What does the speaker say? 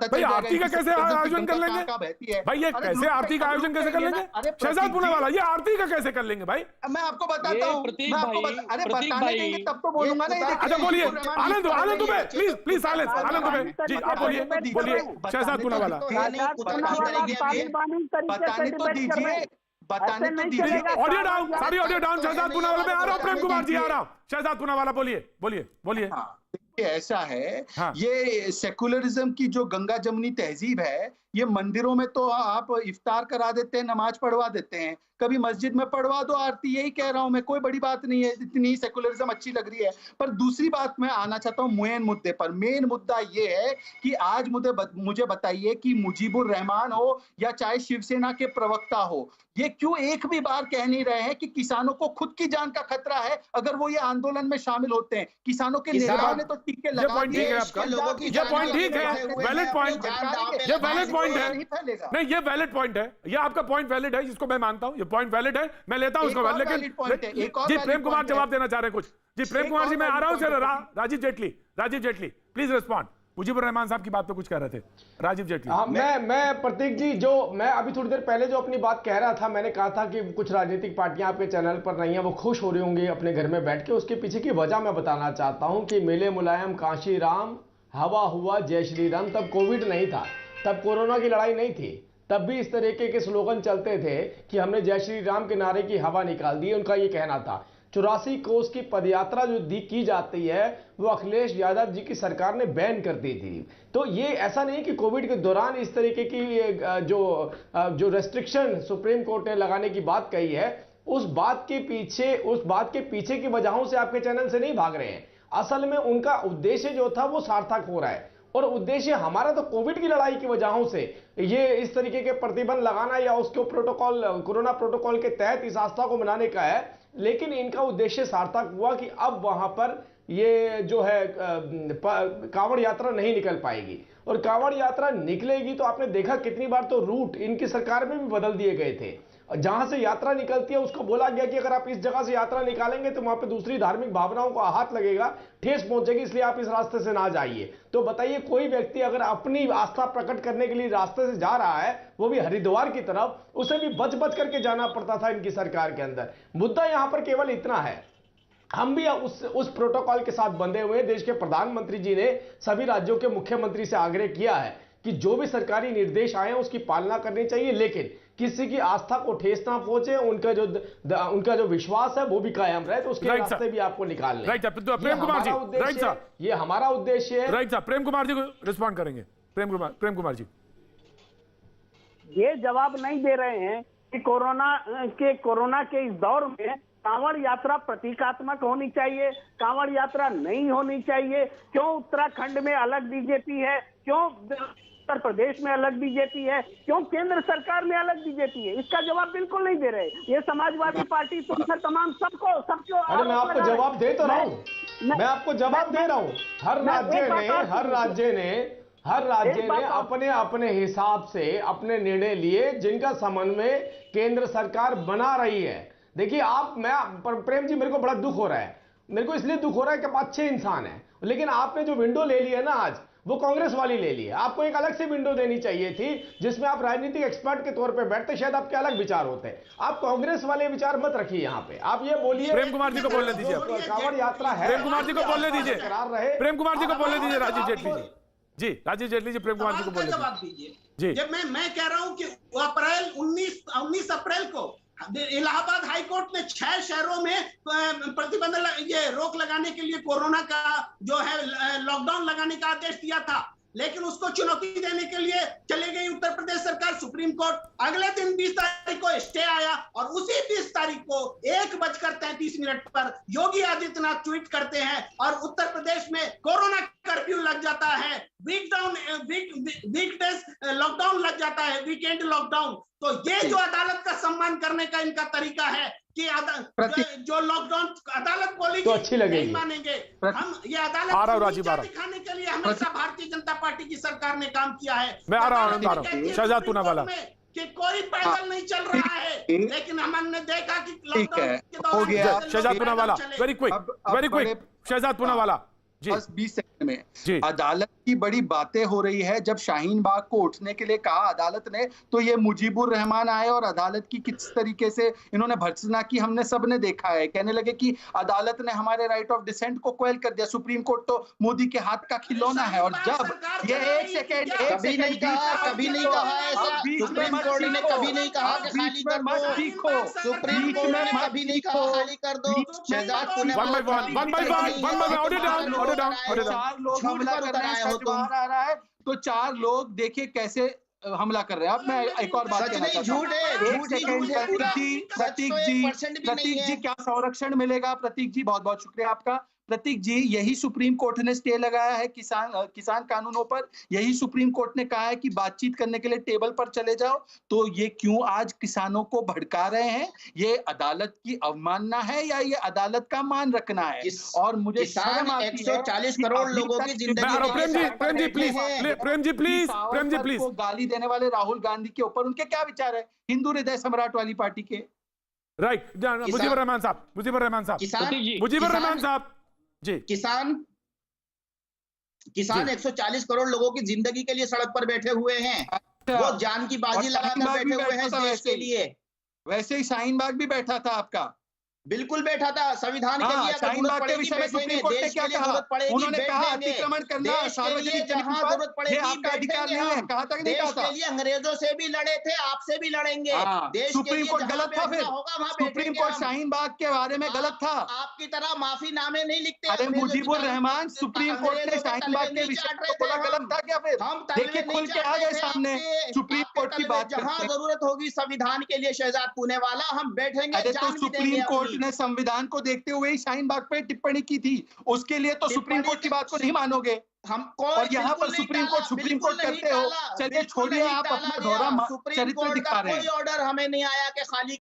पता भाई चल जाएगा आरती का इनकी कैसे सिटीजन की आयोजन कर गंगा लेंगे? कहाँ बहती है। भाई ये अरे कैसे ग्रुप आरती का में आयोजन कैसे कर करेंगे लेंगे? ना। अरे शहजाद प्रतीक पूनावाला, जी, ये आरती का कैसे कर लेंगे भाई? मैं आपको बताता हूँ, प्रतीक मैं आपको भाई, अरे प्रतीक बताने भाई, देंगे तब तो बोलूंगा ना। अच्छा बोलिए, Anand Anand Dubey, please please silence, आनंद दुबे जी, आप बोलिए, बोलिए शहजाद पूनावाला। बताने तो दीजिए, बताने तो दीजिए। ऑडियो डाउन, सारी ऑडियो डाउन। शहजाद पूनावाला, मैं आ रहा हूँ, प्रेम कुमार जी आ रहा हूँ। शहजाद पूनावाला बोलिए, बोलिए, बोलिए। हाँ, देखिए ऐसा है, हाँ। ये सेकुलरिज्म की जो गंगा जमुनी तहजीब है, ये मंदिरों में तो आप इफ्तार करा देते हैं, नमाज पढ़वा देते हैं, कभी मस्जिद में पढ़वा दो आरती, यही कह रहा हूं मैं, कोई बड़ी बात नहीं है, इतनी सेकुलरिज्म अच्छी लग रही है। पर दूसरी बात मैं आना चाहता हूं मेन मुद्दे पर। मेन मुद्दा ये है कि आज मुझे बताइए कि मुजीबुर रहमान हो या चाहे शिवसेना के प्रवक्ता हो, ये क्यों एक भी बार कह नहीं रहे हैं कि किसानों को खुद की जान का खतरा है अगर वो ये आंदोलन में शामिल होते हैं। किसानों के नेताओं ने तो टीके लगा पॉइंट ठीक है आपका, ये पॉइंट ठीक है, वैलिड पॉइंट, ये वैलिड पॉइंट है, नहीं ये वैलिड पॉइंट है, ये आपका पॉइंट वैलिड है, जिसको मैं मानता हूं, ये पॉइंट वैलिड है, मैं लेता हूं उसको। लेकिन जी प्रेम कुमार जवाब देना चाह रहे हैं कुछ। जी प्रेम कुमार जी, मैं आ रहा हूं sir. Rajiv Jaitley please respond. Mujibur Rahman साहब की बात पे कुछ कह रहे थे राजीव जेटली। हाँ, मैं प्रतीक जी, जो मैं अभी थोड़ी देर पहले जो अपनी बात कह रहा था, मैंने कहा था कि कुछ राजनीतिक पार्टियां आपके चैनल पर नहीं है, वो खुश हो रही होंगी अपने घर में बैठ के। उसके पीछे की वजह मैं बताना चाहता हूं कि मिले मुलायम काशी राम, हवा हुआ जय श्री राम। तब कोविड नहीं था, तब कोरोना की लड़ाई नहीं थी, तब भी इस तरीके के स्लोगन चलते थे कि हमने जय श्री राम के नारे की हवा निकाल दी। उनका ये कहना था। 84 कोस की पदयात्रा जो की जाती है वो अखिलेश यादव जी की सरकार ने बैन कर दी थी। तो ये ऐसा नहीं कि कोविड के दौरान इस तरीके की जो रेस्ट्रिक्शन सुप्रीम कोर्ट ने लगाने की बात कही है, उस बात के पीछे की वजहों से आपके चैनल से नहीं भाग रहे हैं। असल में उनका उद्देश्य जो था वो सार्थक हो रहा है, और उद्देश्य हमारा तो कोविड की लड़ाई की वजहों से ये इस तरीके के प्रतिबंध लगाना या उसके प्रोटोकॉल, कोरोना प्रोटोकॉल के तहत इस आस्था को मनाने का है। लेकिन इनका उद्देश्य सार्थक हुआ कि अब वहां पर ये जो है कांवड़ यात्रा नहीं निकल पाएगी, और कांवड़ यात्रा निकलेगी तो आपने देखा कितनी बार तो रूट इनकी सरकार में भी बदल दिए गए थे। जहां से यात्रा निकलती है उसको बोला गया कि अगर आप इस जगह से यात्रा निकालेंगे तो वहां पे दूसरी धार्मिक भावनाओं को आघात लगेगा, ठेस पहुंचेगी, इसलिए आप इस रास्ते से ना जाइए। तो बताइए, कोई व्यक्ति अगर अपनी आस्था प्रकट करने के लिए रास्ते से जा रहा है, वो भी हरिद्वार की तरफ, उसे भी बच बच करके जाना पड़ता था इनकी सरकार के अंदर। मुद्दा यहां पर केवल इतना है, हम भी उस प्रोटोकॉल के साथ बंधे हुए हैं। देश के प्रधानमंत्री जी ने सभी राज्यों के मुख्यमंत्री से आग्रह किया है कि जो भी सरकारी निर्देश आए हैं उसकी पालना करनी चाहिए, लेकिन किसी की आस्था को ठेस ना पहुंचे, उनका जो विश्वास है वो भी कायम रहे, तो उसके रास्ते भी आपको निकालने। राइट साहब, प्रेम कुमार जी, राइट साहब, ये हमारा उद्देश्य है। राइट साहब, प्रेम कुमार जी को रिस्पॉन्ड करेंगे। प्रेम कुमार जी ये जवाब नहीं दे रहे हैं कि कोरोना के इस दौर में कांवड़ यात्रा प्रतीकात्मक होनी चाहिए, कांवड़ यात्रा नहीं होनी चाहिए। क्यों उत्तराखंड में अलग बीजेपी है, क्यों उत्तर प्रदेश में अलग बीजेपी है, क्यों केंद्र सरकार में अलग बीजेपी है? इसका जवाब बिल्कुल नहीं दे रहे। ये समाजवादी पार्टी तुम तमाम सबको अरे मैं आपको जवाब दे तो रहा हूँ, मैं आपको जवाब दे रहा हूँ। हर राज्य ने अपने अपने हिसाब से अपने निर्णय लिए, जिनका समन्वय केंद्र सरकार बना रही है। देखिए प्रेम जी, मेरे को बड़ा दुख हो रहा है। मेरे को इसलिए दुख हो रहा है कि आप अच्छे इंसान हैं, लेकिन आपने जो विंडो ले ली है ना आज, वो कांग्रेस वाली ले ली है। आपको एक अलग से विंडो देनी चाहिए थी जिसमें आप राजनीतिक एक्सपर्ट के तौर पे बैठते, शायद आपके अलग विचार होते। आप कांग्रेस वाले विचार मत रखिए यहाँ पे। आप ये बोलिए, प्रेम कुमार जी को बोलने दीजिए, कांवड़ यात्रा है, प्रेम कुमार जी को बोलने दीजिए, प्रेम कुमार जी को बोलने दीजिए। राजीव जेटली जी, राजीव जेटली जी, प्रेम कुमार जी को बोलने दीजिए जी। जब मैं कह रहा हूं कि 19 अप्रैल को इलाहाबाद हाई कोर्ट ने 6 शहरों में प्रतिबंध ये रोक लगाने के लिए, कोरोना का जो है लॉकडाउन लगाने का आदेश दिया था, लेकिन उसको चुनौती देने के लिए चली गई उत्तर प्रदेश सरकार सुप्रीम कोर्ट। अगले दिन 20 तारीख को स्टे आया, और उसी 20 तारीख को 1:33 पर योगी आदित्यनाथ ट्वीट करते हैं और उत्तर प्रदेश में कोरोना कर्फ्यू लग जाता है, वीकडेज लॉकडाउन लग जाता है, वीकेंड लॉकडाउन। तो ये जो अदालत का सम्मान करने का इनका तरीका है कि जो लॉकडाउन अदालत बोलेगी तो अच्छी लगेगी, नहीं मानेंगे हम। ये अदालत दिखाने के लिए हमेशा भारतीय जनता पार्टी की सरकार ने काम किया है। मैं आ रहा हूं शहजाद पूनावाला कि कोई पैदल नहीं चल रहा है, लेकिन हमने देखा कि ठीक है, हो गया। शहजाद पूनावाला, वेरी क्विक शहजाद पूनावाला, बस 20 सेकंड में। अदालत की बड़ी बातें हो रही है। जब शाहीन बाग को उठने के लिए कहा अदालत ने, तो ये मुजीबुर रहमान आए और अदालत की किस तरीके से इन्होंने भर्त्सना की हमने सबने देखा है। कहने लगे कि अदालत ने हमारे राइट ऑफ डिसेंट को क्वेल कर दिया। सुप्रीम कोर्ट तो मोदी के हाथ का खिलौना है। और जब ये एक सेकेंड कभी नहीं कहा ऐसा। सुप्रीम कोर्ट ने कभी नहीं कहा कि खाली कर दो। सुप्रीम कोर्ट ने कभी नहीं कहा खाली कर दो। शहजाद चार लोग हमला कर रहे हैं, सच बाहर आ रहा है तो चार लोग देखिए कैसे हमला कर रहे हैं। अब मैं एक और बात कहना चाहता हूं। प्रतीक जी क्या संरक्षण मिलेगा? प्रतीक जी बहुत बहुत शुक्रिया आपका। प्रतीक जी, यही सुप्रीम कोर्ट ने स्टे लगाया है किसान कानूनों पर। यही सुप्रीम कोर्ट ने कहा है कि बातचीत करने के लिए टेबल पर चले जाओ। तो ये क्यों आज किसानों को भड़का रहे हैं? ये अदालत की अवमानना है या ये अदालत का मान रखना है? और मुझे शर्म आती है 140 करोड़ लोगों की जिंदगी। प्रेम जी प्लीज को गाली देने वाले राहुल गांधी के ऊपर उनके क्या विचार है? हिंदू हृदय सम्राट वाली पार्टी के। राइट, मुजीबर रहमान साहब जी। किसान 140 करोड़ लोगों की जिंदगी के लिए सड़क पर बैठे हुए हैं। वो जान की बाजी लगाकर बैठे हुए हैं देश के लिए। वैसे ही शाहीन बाग भी बैठा था आपका। बिल्कुल बैठा था। संविधान के लिए शाहीन बाग के विषय में सुप्रीम कोर्ट ने क्या कहा? उन्होंने कहा अतिक्रमण करना सार्वजनिक जगह पर ये आपका अधिकार नहीं है। कहा था कि नहीं कहा था? देश के लिए अंग्रेजों से भी लड़े थे, आपसे भी लड़ेंगे। सुप्रीम कोर्ट गलत था फिर? सुप्रीम कोर्ट शाहीन बाग के बारे में गलत था? आपकी तरह माफीनामे नहीं लिखते। अरे मुजीबुर रहमान, सुप्रीम कोर्ट ने शाहीन बाग के विषय में बोला गलत था क्या? फिर देखिए खुल के आ गए सामने सुप्रीम कोर्ट की बात। जहां जरूरत होगी संविधान के लिए शहजाद पूनेवाला हम बैठेंगे। तो सुप्रीम कोर्ट ने संविधान को देखते हुए ही शाहीन बाग पे टिप्पणी की थी। उसके लिए तो सुप्रीम कोर्ट की बात को नहीं मानोगे। और यहाँ पर सुप्रीम कोर्ट करते हो। चलिए छोड़िए, आप अपना दोहरा चरित्र दिखा रहे हैं। कोई ऑर्डर हमें नहीं आया कि खाली